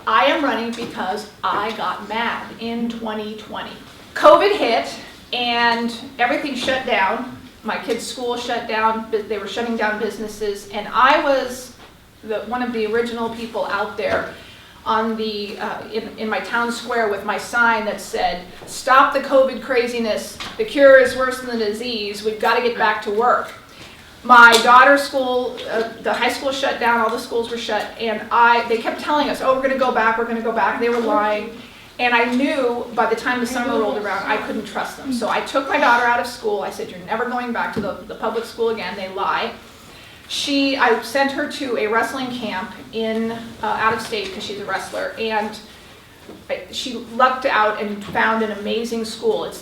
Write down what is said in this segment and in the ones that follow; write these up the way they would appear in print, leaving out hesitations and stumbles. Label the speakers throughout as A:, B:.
A: I am running because I got mad in 2020. COVID hit and everything shut down. My kids' school shut down, they were shutting down businesses, and I was one of the original people out there on the in my town square with my sign that said, "Stop the COVID craziness, the cure is worse than the disease, we've got to get back to work." My daughter's school, the high school shut down, all the schools were shut, and they kept telling us, "Oh, we're going to go back, we're going to go back." They were lying. And I knew by the time the summer rolled around, I couldn't trust them. So I took my daughter out of school. I said, "You're never going back to the public school again. They lie." I sent her to a wrestling camp in out of state because she's a wrestler, and she lucked out and found an amazing school. It's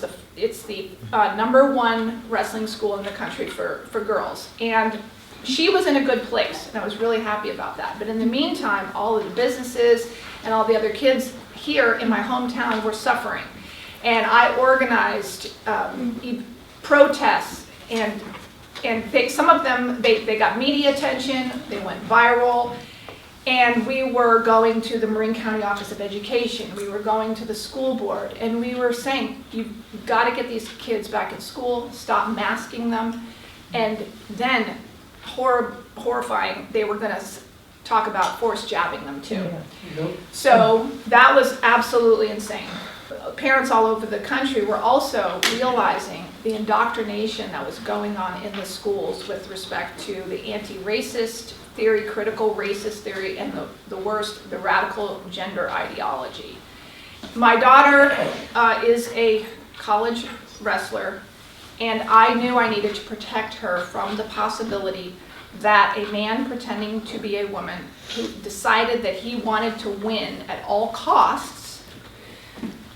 A: the #1 wrestling school in the country for girls, and she was in a good place, and I was really happy about that. But in the meantime, all of the businesses and all the other kids here in my hometown were suffering, and I organized protests, and some of them they got media attention, they went viral, and we were going to the Marin County Office of Education, we were going to the school board, and we were saying, "You've got to get these kids back in school, stop masking them." And then, horrifying, they were going to talk about force jabbing them too. Yeah. So that was absolutely insane. Parents all over the country were also realizing the indoctrination that was going on in the schools with respect to the anti-racist theory, critical racist theory, and the worst, the radical gender ideology. My daughter is a college wrestler, and I knew I needed to protect her from the possibility that a man pretending to be a woman who decided that he wanted to win at all costs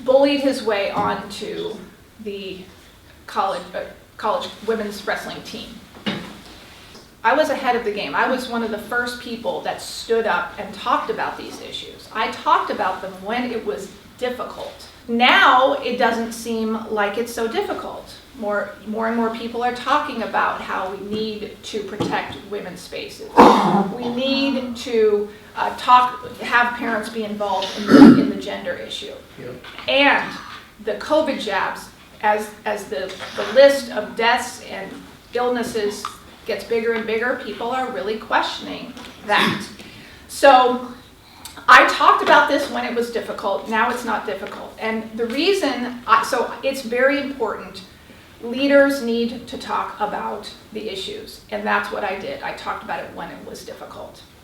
A: bullied his way onto the college women's wrestling team. I was ahead of the game. I was one of the first people that stood up and talked about these issues. I talked about them when it was difficult. Now it doesn't seem like it's so difficult. More and more people are talking about how we need to protect women's spaces. We need to have parents be involved in the gender issue. Yep. And the COVID jabs, as the list of deaths and illnesses gets bigger and bigger, people are really questioning that. So I talked about this when it was difficult. Now it's not difficult. And the reason, so it's very important. Leaders need to talk about the issues, and that's what I did. I talked about it when it was difficult.